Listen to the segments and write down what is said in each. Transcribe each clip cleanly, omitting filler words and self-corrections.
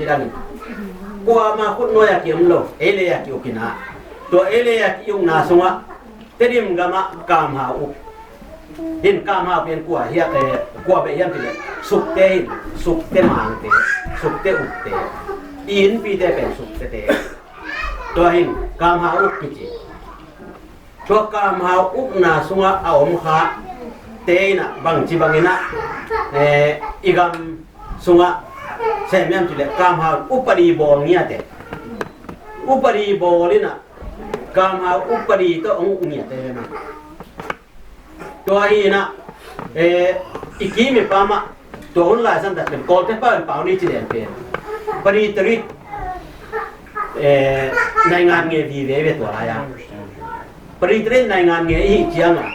นี่ดันกัวมาคุณน้อยกิมโลเอเลียกิกินะตัวเอเลียกิยุงนาสงะเตดิมกามะกามหาอุหินกามหาเป็นกัวเฮียกัวเบียนที่เลยสุกเตมังเตสุกเตอุกเตอินปีเตเป็นสุกเตตัวหินกามหาอุกกิจิตัวกามหาอุกนาสงะเอาอมขาเตนะบังจิบังอินะอีกามสงะเซมยามที่เลยกามหาอุปดีบอลเนี่ยเตอุปดีบอลนี่นะกามหาอุปดีตัวองค์เนี่ยเตนะตัวหินะอีกกี่มีปามาตัวคนหลายสันตัดเป็นกอลเทปเป็นป่าวนี้จีเดียนเป็นปริตริในงานเงี้ยดีเว้ยตัวอะไรอ่ะปริตริในงานเงี้ยอีเจียงอ่ะ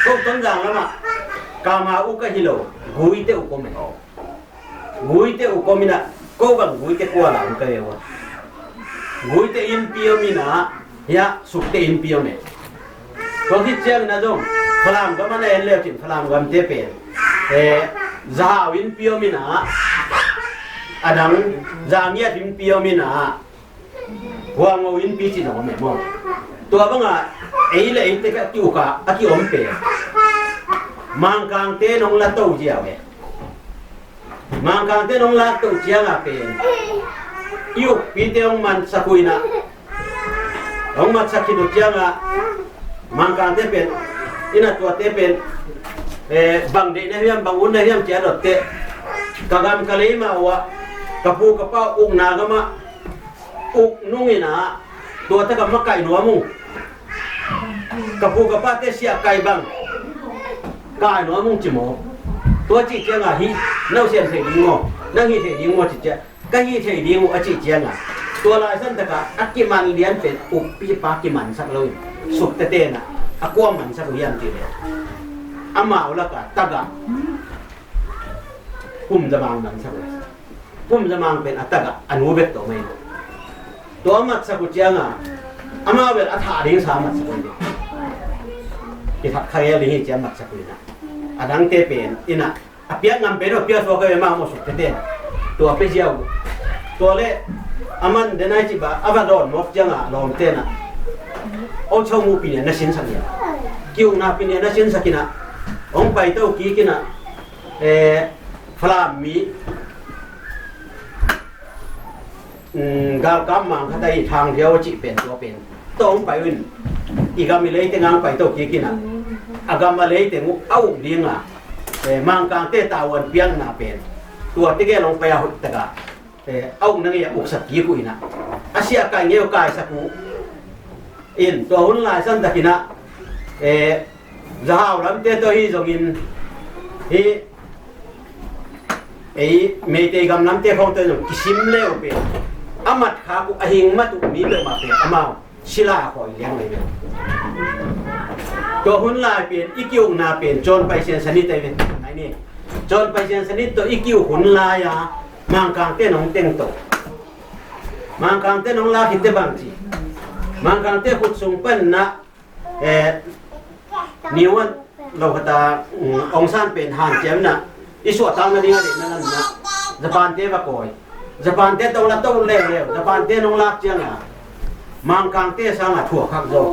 ก็ต้นจังแล้วมั้งกามาอุกะฮิโลกุยเตอุกมินกุยเตอุกมินะก็บังกุยเตกัวละอุกะเอวะกุยเตอินพิโอมินะยาสุกเตอินพิโอเมก็ที่เจียงนะจงพลังก็มันเอเล่จินพลังก็มันเตเป็นZawin pio mina, adang zamia tim pio mina, huang win pi cina kami mo. Tua banga, le inte kat tiuka, aki ompe. Mangkang te nong la tau jia we. Mangkang te nong la tau jia ngape. Iu pi te ong man sakuina. Ong man sakidu jia nga. Mangkang te pen, ina tua te pen. Bang de nahiyam bang un nahiyam cia dotte kagam kalima wa kapu kapa uk nagama uk nungina tua ta kama kai nuamu kapu kapa te sia kai bang kai nuamu cimo tua ci cia nga hi nau sian thei dingo nang hi thei dingo ci cia ka hi thei dingo a ci cia nga tua lai san ta ka akiman lian pen uk pi pa kiman sak loi suk te te na akwa man sak lian ti le Amau lah kat taga, zaman man sahaja, zaman pen ataga anu bet to main. To amat sahaja nga, amau bet athar ding sama sahaja. Kita kaya lihi jam mat sahaja. Adang te pen ina, apiat ngam pen apiat soga memang masuk tete. To api jauh, to le aman denai ciba, abadon mok janga lom tena. On cau mu pinya nasin sakina, kiu na pinya nasin sakina. Ông bay tàu kí kia nè, phàm mi, gạo cám mang cái đây thang theo chị bền tua bền, tàu ông bay win, igam lấy tiếng ngang bay tàu kí kia nè, agam lấy tiếng ngũ áo điên à, mang càng tê tàu ăn biang nà bền, tua tiếng cái lòng bay hụt tất cả, ông năng yak uksak kí kui nè, Asia cái nhiều cái saku, in tua hun lại san đặc nè, Zahau lam te to hi zongin hi mei te gam lam te khong te no kisim leo pe amat kha ku ahing ma tu mi le ma pe amao sila khoi leng le to hun lai pen ikiu na pen chon pai sen sanit te ven nai ni chon pai sen sanit to ikiu hun la ya mang kang te nong teng to mang kang te nong la ki te bang chi mang kang te khut sung pen na Nhiều anh, lâu ta ông san bên Hàn chém nè, đi sửa tăng nó đi ngay để nó nè, Japan thế và còi, Japan thế tàu là tàu leo leo, Japan thế nông lạc chém à, mang càng thế sang là thua khắc rồi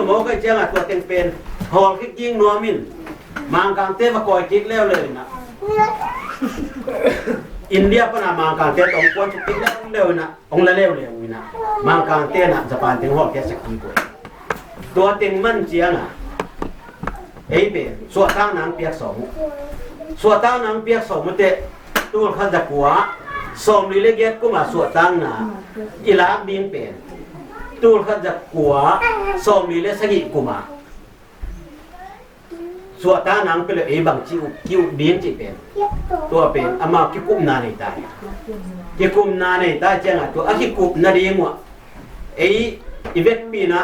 mỗi cái chém là thua tiền pen, hòn cái chiên nuôi min, mang càng thế và còi chiếc leo leo nè, India pun mang càng thế ông quan chụp chiếc leo nè, ông là leo leo nè, mang càng thế nè, Japan thế hòn cái sạch cùiตัวเต็งมันเจียงอ่ะเป็นส่วนตั้งนางเปียกสองส่วนตั้งนางเปียกสองมันเตะตัวขันจะกัวสมลิเลเกตก็มาส่วนตั้งน่ะอีลาบิงเป็นตัวขันจะกัวสมลิเลสกิกุมาส่วนตั้งนางเป็นเลยบางจิวบิงจิเป็นตัวเป็นอามาคิกุมนาในตาคิกุมนาในตาเจียงอ่ะตัวคิกุมนาดีมัวอีเวกปีนะ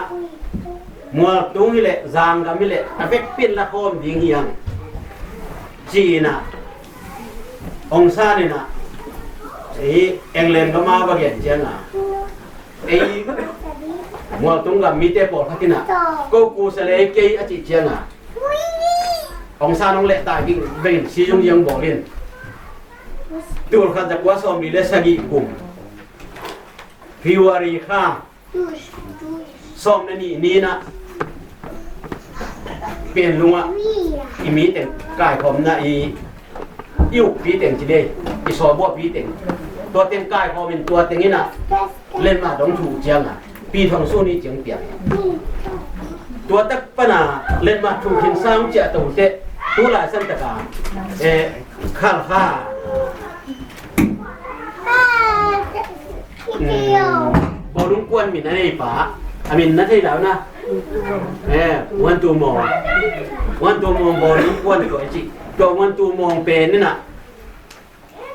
มัวตุ้งนี่แหละจางกันนี่แหละแต่เป็นเป็นละครดิ้งยังจีน่ะองศาเนี่ยนะอังกฤษก็มาบางอย่างเจ้าน่ะมัวตุ้งกับมีเตปอดที่น่ะก็กูเสลยเกย์อจิเจ้าน่ะองศาน้องเละตายกินเป็นซีจงยังบอกเล่น ตัวขันจะกว่าสมดีเลสกีกุมฟิวารีข้าสมนี่นะเปลี่ยนลุงอ่ะอีมีแต่งกายผมนะอิวปีแต่งจีเดอีสอบปีแต่งตัวแต่งกายผมเป็นตัวแต่งนี่นะเล่นมาต้องถูกเจียงอ่ะปีทองสู้นี่เจียงเปียกตัวตักปนาเล่นมาถูกหินซ้ำเจ้าตัวเตะตัวลายสันตะการข้าบอลุงกวนมีนั่นไอ้ป๋าอามินนั่นให้แล้วนะวันตัวมองบอลุงกวนก็ไอ้จีตัววันตัวมองเป็นนี่นะ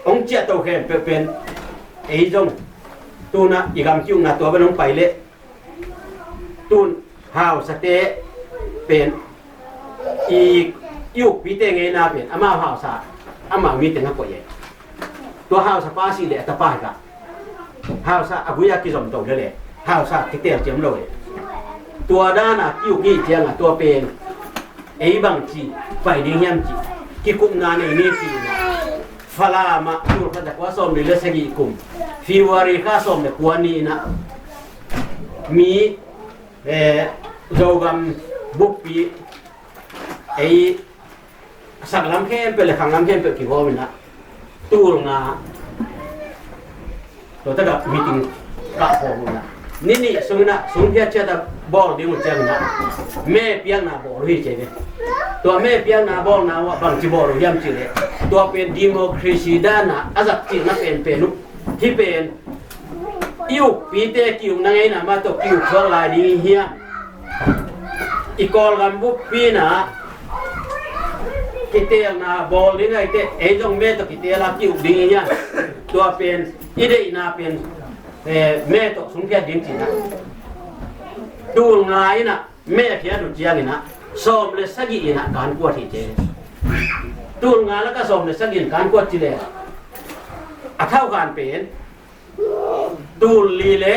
องเจ้าตัวแค่เป็นไอ้จงตัวน่ะอีกคำคิ้วน่ะตัวเป็นน้องไปเละตุนหาวสเตเป็นอีกยุคปีเตงเงินาเป็นอามาหาวสาอามามีแต่งก็ยังตัวหาวสปาสีเละตะป้ายกะหาวสาอากุยากิจอมโตเลยหาวสาคิเตลเจียมเลยตัวด้านน่ะยุคนี้เจียงอ่ะตัวเป็นไอ้บังจีไฟดิ้งยำจีกิคุมงานในนี้จีนะฟลามาอยู่กันจากว่าสมดีเลสกีกุมฟิวารีข้าสมเด็กกวนนี้นะมีjogam bukti saklam khem pe le khanglam khem pe ki ho mina tur nga to ta ga meeting ka ho mina ni sungna sungpya cha da bol ding chang na me piang na bol hi che ne to me piang na bol na wa bang chi bol yam chi le to pen democracy da na azak chi na pen nu hi pen iu pi te kiu na ngai na ma to kiu khol la di hia ikol gam bu pi na kite na bol ni ngai te e jong me to kite la kiu ding hia to pen ide na pen me to sung pya ding chi na tu ngai na me khia du chia ni na som le sagi na kan ko thi che tu ngai la ka som le sagi kan ko chi le a thau kan pen tu li le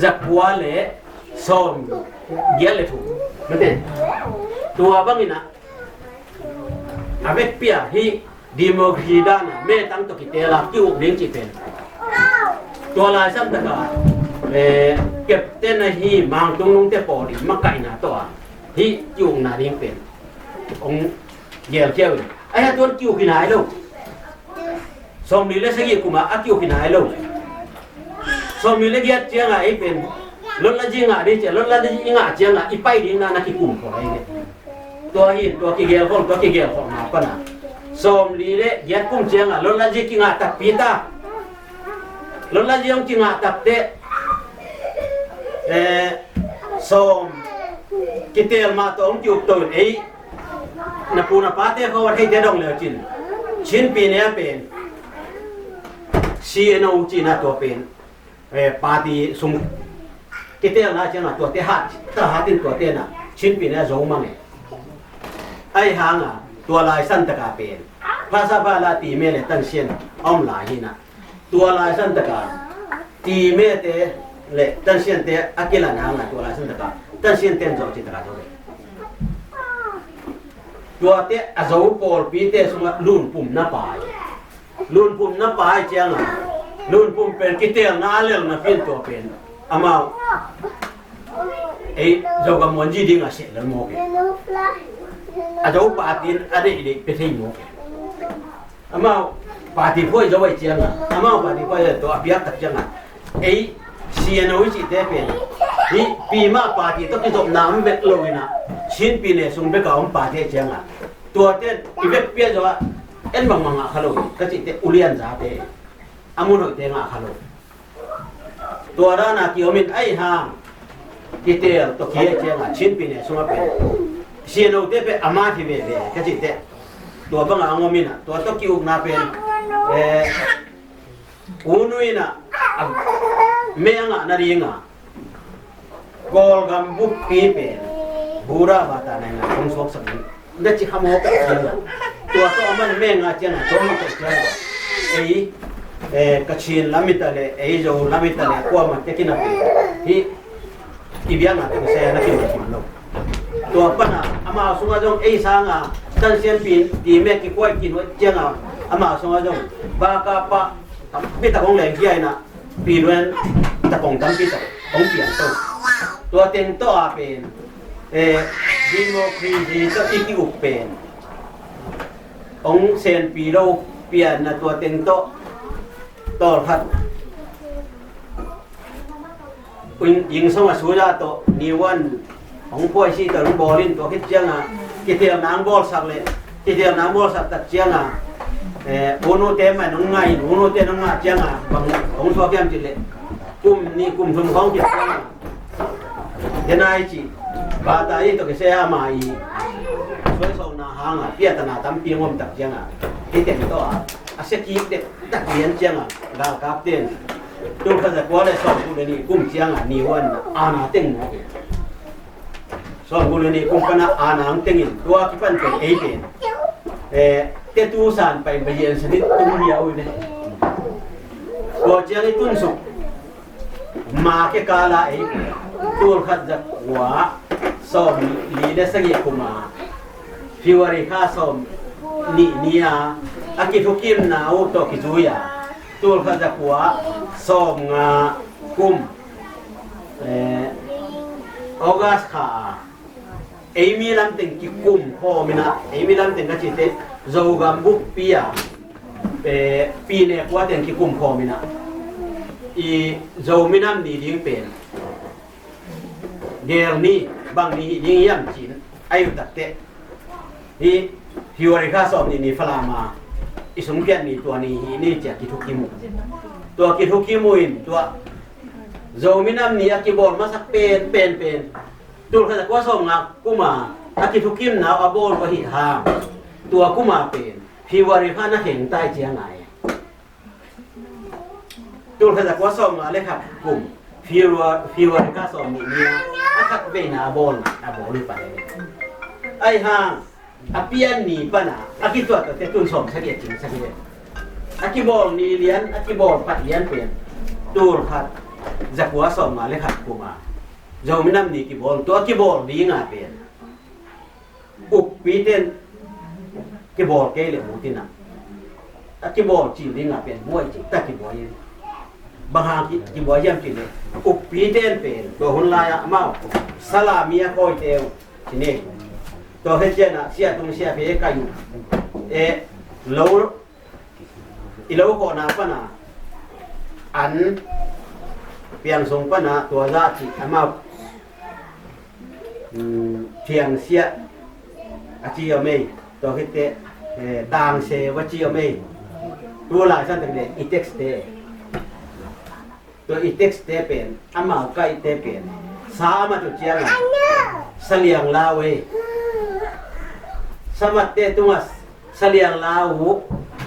zakwa le som gel le thu mate tua bangina avec pia hi democracy dana me tang to kitela ki uk ding chi pen tua la sam ta ka kep ten na hi mang tung nung te po di ma kai na to hi chung na ding pen ong gel cheu ai ha tuan kiu ki nai lo som ni le sagi kuma a kiu ki nai lo som ni le giat chiang ai pen lót la jinga đi chứ lót la jinga chiang à ipai đi na ki kum ko ai ne to ki gel kon to ki gel kon na pa na som li le giat kum chiang à lót la ji ki nga tak pita lót la jiong ki nga tak te som ki tel ma to ong chu to ei na pu na pa te ko wa thei te dong le chin pi ne pen si no chi na to pen party sung kita na chana to te hat ta hatin to te na chin pi na zo mang ai hanga to lai san ta ka pen phasa ba la ti me le tan sien om la hi na to lai san ta ka ti me te le tan sien te akila na nga to lai san ta ka tan sien ten zo chi ta ka zo to te a zo por pi te suma lun pum na pai chiang a lun pum pen kita na le na pin to pen amau joga monji ding ase lan mo ke ajo patin ade ide pe thei mo ke amau pati phoi jo wai chiang amau pati phoi to apiak tak chang siano chi te pe hi pi ma pati to ki dom nam bet loina chin pi ne sung be ka om pa te chiang to te ibek pia jo en bang manga khalo ka chi te ulian za te amun hoi te nga khaloตัวด้านนักยมินไอ้ห่างที่เตลตัวเขียเชียงชิ้นปีเนี่ยสมเป็นเชียนเอาเตเป็นอามาที่เวเวก็จิตเตตัวบังอ่างมินอ่ะตัวตัวคิวน่าเป็นอุนุยน่ะเมียงอ่ะนารีงอ่ะกอลกัมบุกปีเป็นบูราบาตาในน่ะคงสวกสักนิดนั่นจิขโมยกับเชียงตัวตัวมันเมียงอ่ะเชียงอ่ะตัวมันกับเชียงkachin lamitale jo lamitale kwa ma tekina hi ibianga te se na ki no to pana ama sunga jong sanga tan sian pin ti me ki kwai ki no chenga ama so nga jong ba ka pa bita kong leng kiai na piruan ta kong tam bita kong pian to tua teng to a pen democracy to iki up pen ong sen pi lo pian na tua teng to tol khatยิงสมัยสุดาโตนิวันของพวกชีตรงบอลินตัวคิดเจียงอ่ะคิดเดียมน้ำบอลสักเลยคิดเดียมน้ำบอลสักตัดเจียงอ่ะโอโนเต็มมันน้องไงโอโนเต็มน้องมาเจียงอ่ะบางของชอบเยี่ยมจิเลยกุมนี่กุมทุ่งของเจียงอ่ะเดี๋ยวนายจีบาตาอีตัวก็เสียมาอีช่วยส่งนาหางอ่ะเปียตนาตั้มปีงวมตักเจียงอ่ะคิดเต็มตัวอ่ะอาเซียกีเด็กตักเลี้ยงเจียงอ่ะดาวกราฟเต้นดูเขาจะกว่าได้สอบกุลนี่กุมเจียงอ่ะนิวันอาณาเต็งหมดสอบกุลนี่กุมคณะอาณาเต็งอินตัวที่เป็นเป็นเอเดนเตตูสานไปเยียนสนิทตุ้งเดียวเลยตัวเจียงตุ้นสุกมาเกกาลาเอตัวขัดจะหัวสอบลีเดสกิคุมาฟิวาริคาสอบนี่อ่ะอากิทุกิมนาอุตกิจุยาตัวขัดจะหัวสอบงากุมออกัสขาเอมีลำตึงกิกุมพ่อมินะเอมีลำตึงกัจจิเตโจกัมบุกปีอะปีเนี่ยกว่าตึงกิกุมพ่อมินะอีโจมินัมดีดิ้งเป็นเดี๋ยวนี้บางนี้ยิ่งย่ำจีนอายุตัดเตะนี่ฮิวาริคาสอบนี่ฟลามาอิสมเกียนนี่ตัวนี้นี่จะกิทุกิมุตัวกิทุกิมุอินตัวโจมินัมนี่อากิบอลมาสักเป็นตัวเขาจะว่าส่งนักกุมาอากิทุกิมนาอาบอลวะหิฮาตัวกุมาเป็นพิวาริพานะเห็นใต้เจียงไงตัวเขาจะว่าส่งมาเลยครับกลุ่มพิวาริพาส่งนี่เนี่ยอาคัดเป็นอาบอลไปไอ้ห่างอาเปียนนี่ปะนะอากิตัวแต่ตุนส่งสักเกียรติสักเกียรติอากิบอลนี่เลี้ยนอากิบอลปัดเลี้ยนเป็นตัวเขาจะว่าส่งมาเลยครับกุมาโจมินัมนี่กิบอลตัวกิบอลดีงาเป็นอุปปีเต้นกิบอลเกลี่ยมุตินะถ้ากิบอลจีดีงาเป็นบัวจีแต่กิบอลยังบางหางกิบอลยังจีเลยอุปปีเต้นเป็นตัวหุ่นลายเมาสลามีคอยเตวทีนี้ตัวเฮเจนะเสียตรงเสียเพียกันโลอีโลก่อนนะปะนะอันเพียงทรงปะนะตัวราชิมาเพียงเสียอาชีพไม่ตัวคิดเตะต่างเสวชีพไม่ตัวหลายสั้นตั้งแต่อีเท็กซ์เตะตัวอีเท็กซ์เตะเป็นอามาใกล้เตะเป็นสามาจุดเจียงเสลียงลาเวสมัติเตะตัวเสลียงลาหู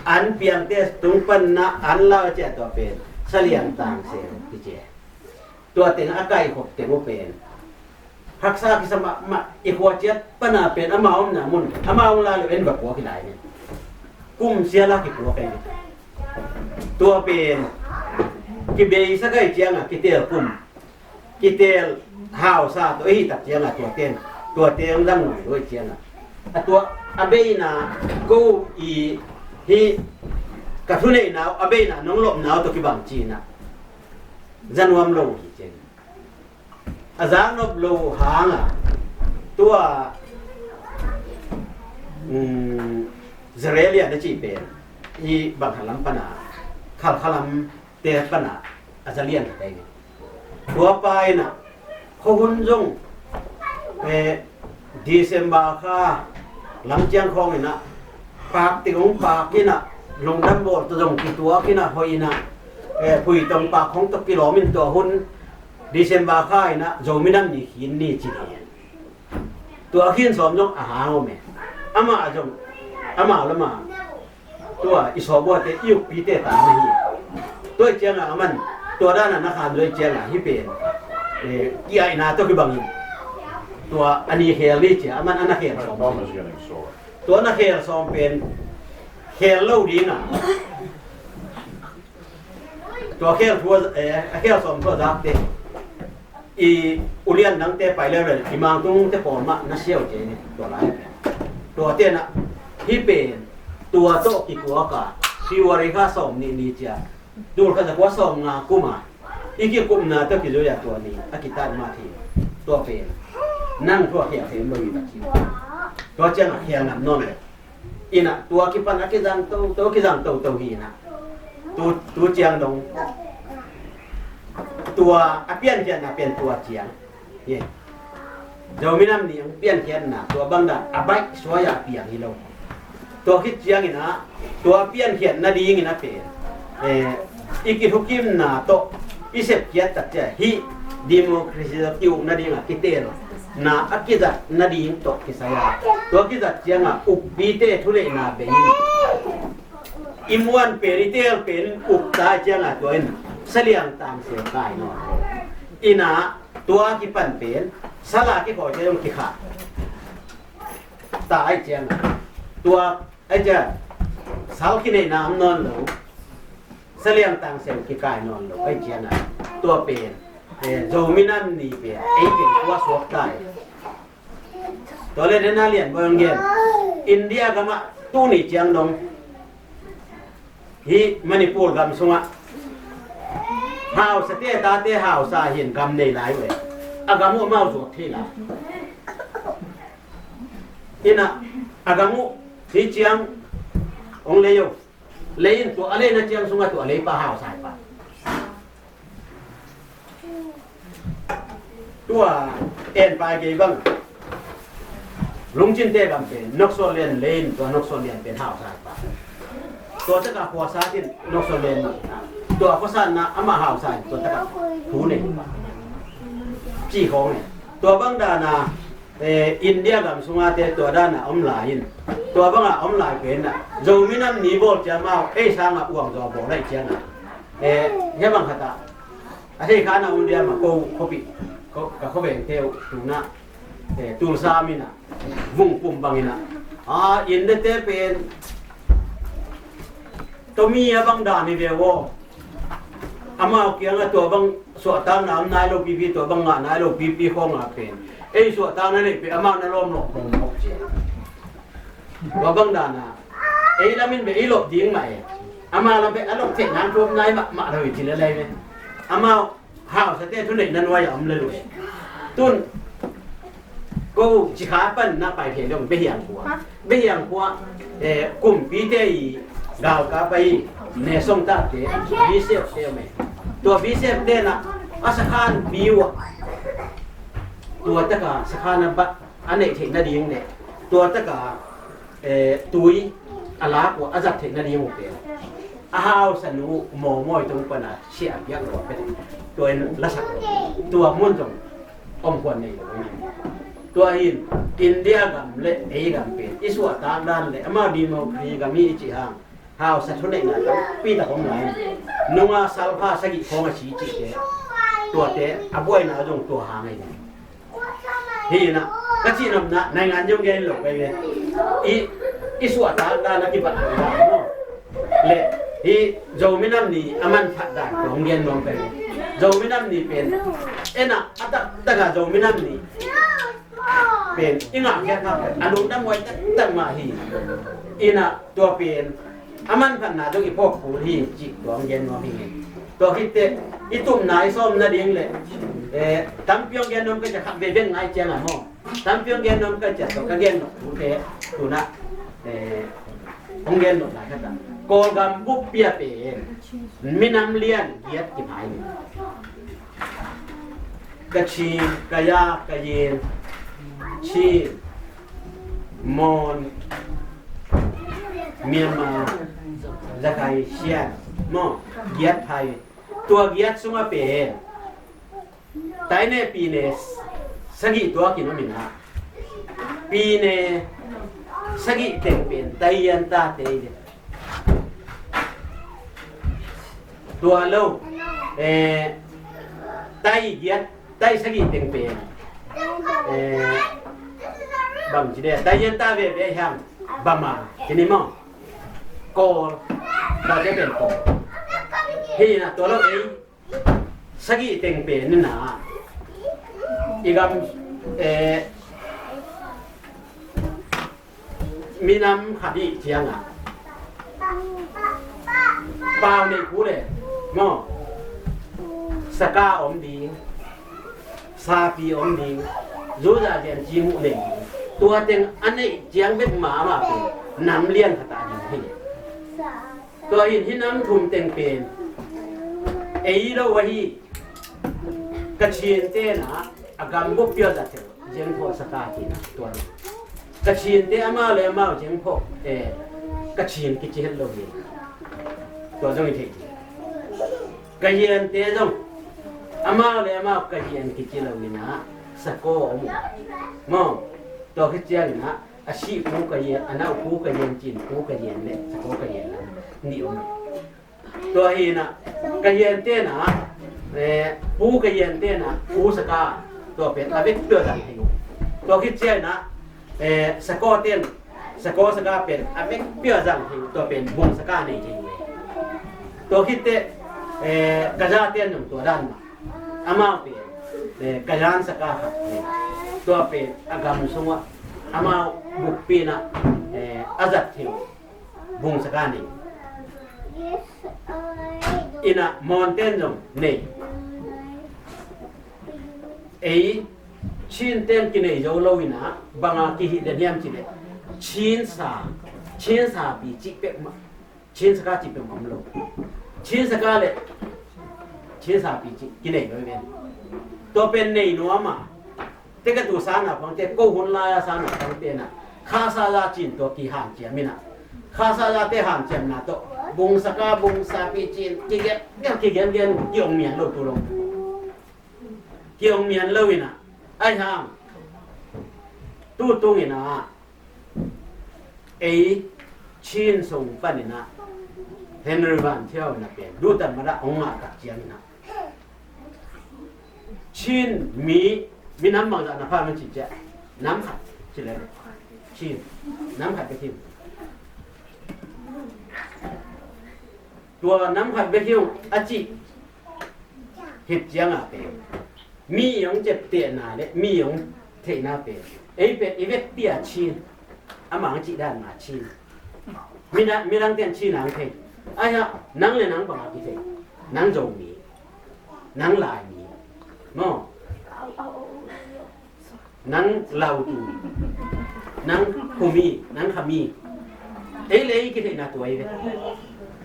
อันเพียงเตะตรงปันนะอันลาเจตัวเป็นเสลียงต่างเสวที่เจตัวเต็งอาไก่ขบเต็งว่าเป็นรักษากิสมาอีกหัวเจ็ดปนาเป็นอามาอมนามุนอามาอมลาเลยเป็นแบบหัวกี่ไหนเนี่ยกุ้มเสียละกี่หัวไปตัวเป็นกิเบย์สักไก่เจียงอ่ะกิเตลกุ้มกิเตลห่าวซาตัวอีตัดเจียงอ่ะตัวเต็งดังหน่อยด้วยเจียงอ่ะตัวอาเบย์น่ะกูอีฮีกระทุนไอ้หนาวอาเบย์น่ะน้องหลบหนาวตัวกิบังจีน่ะจันวมโลเจนอาจารย์นบโลหางอ่ะตัวอิสราเอลเนี่ยได้จีเป็นอีบางขลังปนาขลังเตะปนาอาจจะเลี้ยงได้ไงตัวไปน่ะเขาหุ่นจงดีเซมบาค่าหลังเจียงคองนี่นะปากติงปากนี่นะลงดับบอดตัวจงกี่ตัวกี่นะหอยนะผู้ตรงปากของตะกิโลมินตัวหุ่นดิเซมบาค่ายนะโจมินัมนี่หินนี่จีเนียนตัวขินสมจงอาหารโอเมอามาจงอามาละมาตัวอิสอบวเตยุปีเตตาไม่ฮีตัวเจียงอ่ะมันตัวด้านนั้นนะครับด้วยเจียงอ่ะที่เป็นกี่ไอ้นาตัวคือบังตัวอันนี้เฮลี่เจียมันอันนั้นเฮลตัวนั้นเฮลสองเป็นเฮลเล่าดีน่ะตัวเฮลทัวเฮลสองทัวดักเตอีอุเลียนนังเตไปเลยอีมังตุ้งเตปอนมาน่าเชี่ยวเจนี่ตัวไรตัวเตี้ยนะที่เป็น ตัวโตกี่กัวกะที่วาริกาส่งนี่จ้ะดูเขาจะว่าส่งงากุมาอีกกี่กุมนาตัวกี่ตัวอย่างตัวนี้อากิตันมาทีตัวเป็นนั่งทั่วเขียนเห็นบ่อยู่แบบนี้ตัวเจ้าเขียนนั่นนอนเลยอินะตัวกี่ปันอากิจังตัวกี่จังตัวหีนะตัวเจียงดงตัวเปลี่ยนเขียนนะเปลี่ยนตัวเจียงเย่เจ้ามีน้ำนี่เปลี่ยนเขียนนะตัวบางด่านใบสวยเปลี่ยนนี่เราตัวคิดเจียงนี่นะตัวเปลี่ยนเขียนนาดีนี่นะเป็นอีกทุกกิมนะโตอิเสพเกียรตัดเจฮีดิโมคราซีติวนาดีงะกิเตลna akiza nadi to kisaya to akiza chianga upite thule na bein imwan peritel pen upta chianga to en saliang tam se kai no ina tua ki pan pen sala ki ko jeng ki kha ta ai chianga tua ai ja sal ki nei nam non lo saliang tam se ki kai non lo ai chianga tua penโจมินันนี่เปียไอ้เป็นว่าสวกได้ตัวเล่นน่าเรียนบางเกมอินเดียก็มาตู้นี่เจียงดงฮีมณิปูร์กำสงะหาวสเตตาเตหาวสาเห็นกำในหลายเว้ยอากามุมาสวกที่ละอินะอากามุที่เจียงองเลยอยู่เลยตัวอะไรนะเจียงสงะตัวอะไรป้าหาวสายป้าตัวเอ็นไปกี่บังลุงจินเต้กันเป็นนกโซเลียนเลนตัวนกโซเลียนเป็นหาวสายปะตัวตะกับหัวซาที่นกโซเลียนตัวก็สั้นนะอามาหาวสายตัวตะกับหูเนี่ยจี้ของเนี่ยตัวบังดานาอินเดียกับสุมาเตตัวด้านน่ะอมหลายตัวบังอ่ะอมหลายเป็นน่ะโจมินันนีโบจะมาสร้างอ่ะอ้วงจอบอกได้เจียงอ่ะเฮ้บังขตาอาทิตย์ข้านาอุนเดียมาโกโคปิก็เขาเป็นเทวตูน่ะตูซามิน่ะวุ่งปุ่มบังอิน่ะอินเดเตเป็นตัวมีบังดานี่เดียวอามาเกี่ยงตัวบังสวดตามน้ำนายโลปีตัวบังงานายโลปีของอาเป็นสวดตามนั่นเลยเป็นอามานั่นล้อมหลอกลงหกเจียตัวบังดาน่ะแล้วมันเป็นหลบดิ้งใหม่อามาเราเป็นอารมณ์เสียงน้ำท่วมนายมาเราอยู่ที่อะไรไหมอามาหาวสเตทุนนี่นั่นว่าอย่างเลยด้วยตุนกูจิขาปั้นนับไปเพียงเดียวไม่เหี่ยงหัวกลุ่มปีเตยดาวกาไปเนส่งตาเตบีเซฟเซลไหมตัวบีเซฟเดน่ะอาสคานบิวตัวตะกาสคานบัตอันนี้เทคนาดีงเนี่ยตัวตะกาตุยอาลากว่าอาจัดเทคนาดีงหมดเลยอาหาวสนุโมมอยตรงปนัดเสียยักษ์กว่าเป็นตัวละสักตัวมุ่นจงอมควรในตัวอินเดียกับเละกับเป็นอิสวาตามด้านเลยอามาดีโมครีกับมีอิจิฮังหาวสัตว์ในนั้นปีตะของไหนนุ่งอาซาลพาสกิของอาชีจิเตตัวเตะอาบวยน่าจงตัวหางไงฮีนะก็จีนำนะในงานยุ่งเย็นหลบไปเลยอิสวาตามด้านนักกิจบัตรเละที่โจมินัมนี่อามันผัดได้ของเรียนลงไปโจมินัมนี่เป็นน่ะตะกะโจมินัมนี่เป็นอีงะแค่ครับอนุตั้งไว้ตั้งมาฮีน่ะตัวเป็นอามันผัดน่ะต้องอีพวกผู้ที่จิตของเรียนมาฮีตัวคิดเตอีตุ่มนายส้มน่ะเดียงเลยตั้งเพียงเรียนนมก็จะขับเบเบ้งนายเจียงอ่ะมั้งตั้งเพียงเรียนนมก็จะต้องเรียนผู้เตตัวน่ะของเรียนหมดหลายครับโกกัมบุปเปียเป็นมินำเลียนเกียรติภายกะชีกะยากะเยนชีมอนเมียนมาจะไคเชียนมอเกียรติไทยตัวเกียรติสุมาเป็นไตเนปีเนสสกิตัวกินมินะปีเนสกิเต็งเป็นไตยันตาเตยตัวเราไตเกียรติไตสกิเต็งเป็นบางทีเดียไตยันตาเวเฮียงบามาทีนี้มั้งโกเราจะเป็นโกที่น่ะตัวเราสกิเต็งเป็นนี่นะอีกมีน้ำขัดอีเทียงอ่ะ เปล่าในคูเลยมอสกาอมดีซาปีอมดีรู้จักเรียนจีมุเลยตัวเต็งอันนี้เจียงเป็นหมามาเป็นน้ำเลี้ยงขตาหินให้ตัวหินที่น้ำทุ่มเต็งเป็นไอ้เราวะฮีกระเชียนเต้นะอากาศบุบเปียวจัดเถอะเจียงพอสกาทีนะตัวกระเชียนเต้มาเลยมาเจียงพอกระเชียนกิจเหตุเราเองตัวจงอีกทีกระเชียนเต้จงอามาเลยมากระเชียนกิจเราเองนะสกอมมองตัวกิจเลยนะอาชีพผู้กระเชียนอันนั้นผู้กระเชียนจีนผู้กระเชียนเนี่ยสกอกระเชียนนี่อมตัวเองนะกระเชียนเต้นะผู้กระเชียนเต้นะผู้สกาตัวเป็นอาเวกเตือนให้ดูตัวกิจนะสกอเต้นสกอสกาเป็นอาเวกเตือนให้ตัวเป็นบุญสกาในจริงตัวคิดเต้กระจาเต้นหนึ่งตัวด้านมาอามาเป็นกระจานสกาหักตัวเป็นอากาศสงวนอามาบุกปีนะอาจัดเที่ยวบุญสกาในอินะมอนเต้นจงเนี่ยชินเต้นกินไอ้เจ้าโลวินะบางอาคิดเดียมจิเลชินซาปีจิเป็กมาชินสกาจิเป็กมาโลชินสกาเลยชินซาปีจิกินไอ้โลวินตัวเป็นในนัวมาเด็กตัวสานะฟังเด็กกูหุ่นลายสานะฟังเต้นะข้าซาลาจินตัวกี่หันเจียมินะข้าซาลาเตหันเจียมนะตัวบุงสกาบุงซาปีจินกี่เกี่ยนกี่องเมียนโลตัวลงกี่องเมียนโลวินะไอ้ห่างตู้ตรงนี้นะชินส่งปันนี่นะเฮนรี่วันเที่ยวนะเป็นดูแต่มาละองค์อาตักเจียงนะชินมีน้ำบางจากน้ำพามันจิตเจน้ำขัดจิเลยชินน้ำขัดไปทิ้งตัวน้ำขัดไปทิ้งอาจิเห็ดเจียงอ่ะเป็นมีอย่างเจ็บเตียนาเนี่ยมีอย่างเทน่าเป็นเป็นเวทเตียชินอามังจีด้านมาชินมีรังเตียนชินหนังเทไอ้ฮะนังเลยนังบังอาทิเทนังโจมีนังลายมีมอนังลาวตูนังคุมีนังขมีเลยกิเทน่าตัว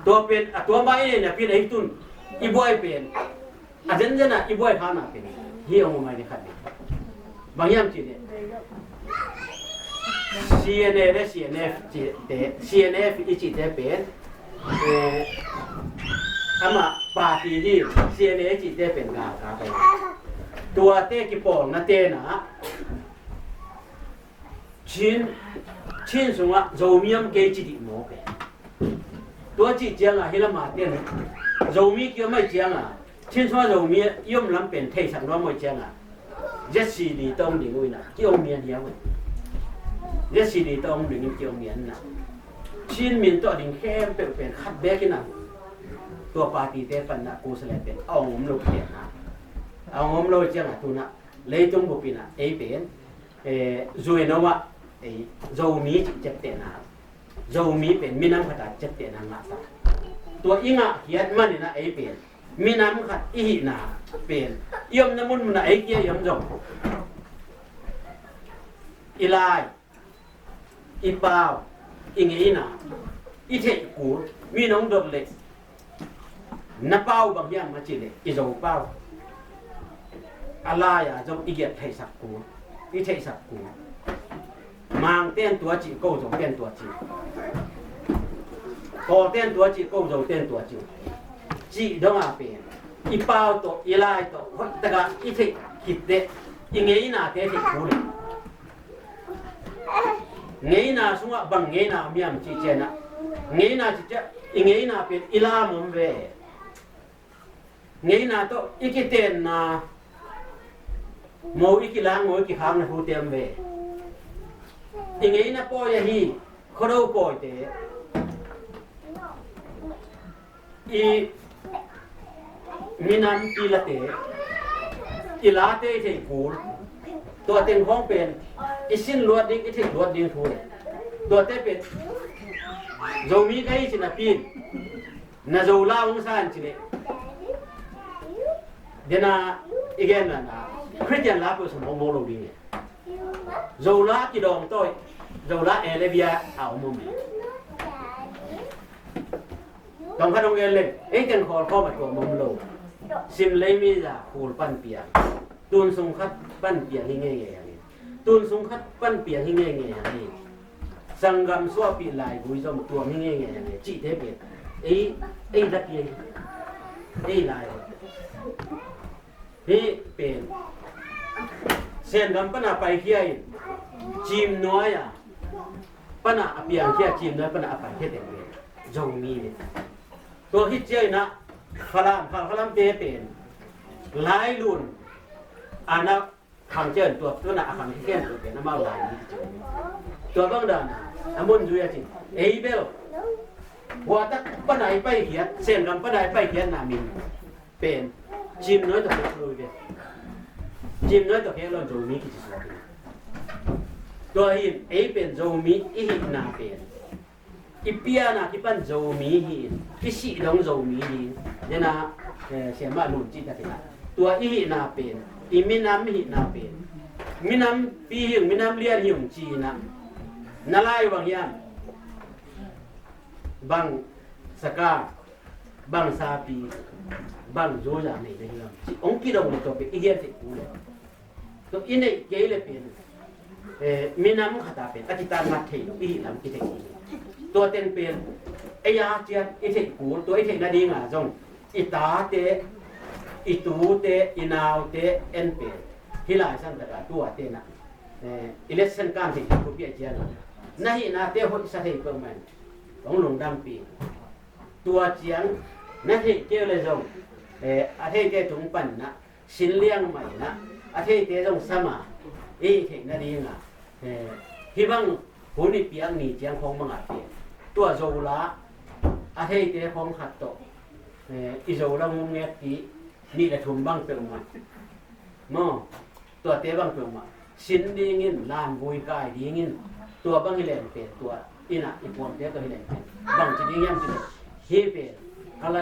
ตัวเป็นตัวมาเนี่ยเป็นไอ้ตุนอีบอยเป็นอาจารย์นะอีบอยพานาเป็นเฮียงมาเนี่ยขัดบางอย่างจีเนี่ย CNF จีเต CNF อีจีเตเป็นอามาปาตีที่ CNF จีเตเป็นกาไปตัวเตกิปองนะเตนะชินสงะโจมีมเกจิดิโมเกตัวจีเจียงอ่ะเฮลมาเตนโจมีเกี่ยวไม่เจียงอ่ะชินสงะโจมีย่อมลำเป็นเทสังร้อนไม่เจียงอ่ะเจสซี่ดีต้องดีงุยนะเกี่ยวเมียนเดียวเจสซี่ดีต้องดีเกี่ยวเมียนนะชินมินตัวดิ่งแค่เป็นขัดแบกินะตัวปาตีเตปันนะกูสเลเป็นเอางมโลเกียนะเอางมโลเจียงอ่ะตัวน่ะเลยจงบุปินะเป็นจุยนวะโจมีเจ็บเตนะโจมีเป็นมีน้ำขดาเจ็บเตนะงาซะตัวอิงอ่ะเขียนมันนี่นะเป็นมีน้ำขัดอีหินาเป็นยมน้ำมันมันเกี่ยยมจงอีลายอีเปล่าอีเงี้ยนะอีเทกูมีน้องดดเล็กน้าเปล่าบางอย่างมาจีเล็กอีโจเปล่าอะไรอ่ะจงอีเกียไทยสักกูอีไทยสักกูมังเต้นตัวจีโก้จงเต้นตัวจีโกเต้นตัวจีโก้จงเต้นตัวจีจีดงอาเป็นอีเปล่าตัวอีลายตัวแต่ก็อีเทคิดเด็อีเงี้ยนะเต้เทกูเลยเงี้ยนะสงะบังเงี้ยนะมีอะไรจีเจนะเงี้ยนะจีเจอีเงี้ยนะเป็นอีลามุมเวเงี้ยนะตัวอีกิเต้นนะโมอีกิลางโมอีกิหางนะพูดเต็มเวอีเงี้ยนะปอยฮีขรุปอยเตอีมีน้ำปีละเตอีลาเตเทกูตัวเต็งห้องเป็นอีสินลวดดิ้งอีเทลวดดิ้งทูตัวเตเป็นโจมีใครสินะปีน na zola ung san chile dena again na Christian la ko mo mo lo bi ne zola ki dong toi zola elevia au mo mi dong kha dong ele e ken khol kho ma to mo lo sim lei mi za khul pan pia tun sung khat pan pia hi nge nge ni tun sung khat pan pia hi nge nge ni sangam so pi lai bui som tua hi nge nge ni chi thế biệt ấy đất gì ấy lại thế biển sen gam pana pai kia chim nói à pana biển kia chim nói pana pai kia tiền biển dòng mi nàyตัวฮิตเจนะพลัมเจเป็นหลายรุ่นอันนั้นขังเจนตัวน่ะขังที่แก่นตัวเป็นน้ำมันหลายตัวบางด่านน้ำมันจุยจริงเอเบลว่าถ้าปนัยไปเขียนเส้นกำปนัยไปเขียนนามินเป็นจิมน้อยตัวเขียนเลยจิมน้อยตัวเขียนเราโจมีกี่สิบตัวหินเอเป็นโจมีอีหินนาเป็นอีเปียนาที่ปั้นโจมีหินที่สีดงโจมีหินเนี่ยนะเสียมาหนุนจิตตินะตัวอีหินนาเป็นอีมิน้ำหินนาเป็นมิน้ำปีหิงมิน้ำเลี้ยงหิงจีนะนาลายวางยันบางสกาบางซาปีบางโจจานี่นะครับองค์กิโลนี่ตัวเป็นอีเดียสิกูเลยตัวอินเดียเกย์เลยเป็นมีน้ำขัดเป็นอธิตามัดเที่ยวอีน้ำกิเทกูตัวเต็นเป็นไอ้ยาเจียอีเทกูตัวอีเทนาดีงาจงอีตาเตอีตูเตอีนาวเตเอ็นเป็นฮิลาสันตะตัวเตนะอิเลสันการที่กูเปียเจียนะนั่นฮินาเตหดสัตย์เปิ่มมันของหลวงดำปีตัวเจียงนั่นที่เกี่ยวเลยจงอาทิตย์เตถุงปั่นนะสินเลี้ยงใหม่นะอาทิตย์เตจงสมาอีเทนั่นเองอ่ะที่บางผู้นี่เปียงนี่เจียงของมังอาเปียตัวโจลาอาทิตย์เตของขัดโตอิโจลางงเงียตีนี่แหละถุงบางเปิ่มมันมอตัวเตบางเปิ่มมันสินดีเงินลานบุยกายดีเงินตัวบางฮิเลนเป็นตัวอินะอีปอนเตตัวฮิเลนเป็นบางจีดีเงี้ยจีฮีเป็นอะไร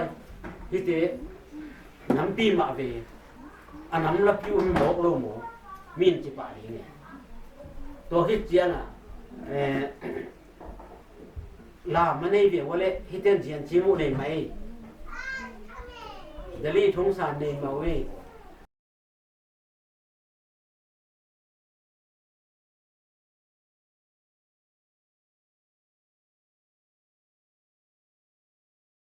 ฮีเตน้ำปีมาเวอันน้ำลักยูหมกโลหมูมินจีปาดีเนี่ยตัวฮิเจียนะลามันในเบียว่าเละฮิเตนเจียนจิมุในไหมเดลี่ทงสารในมาเว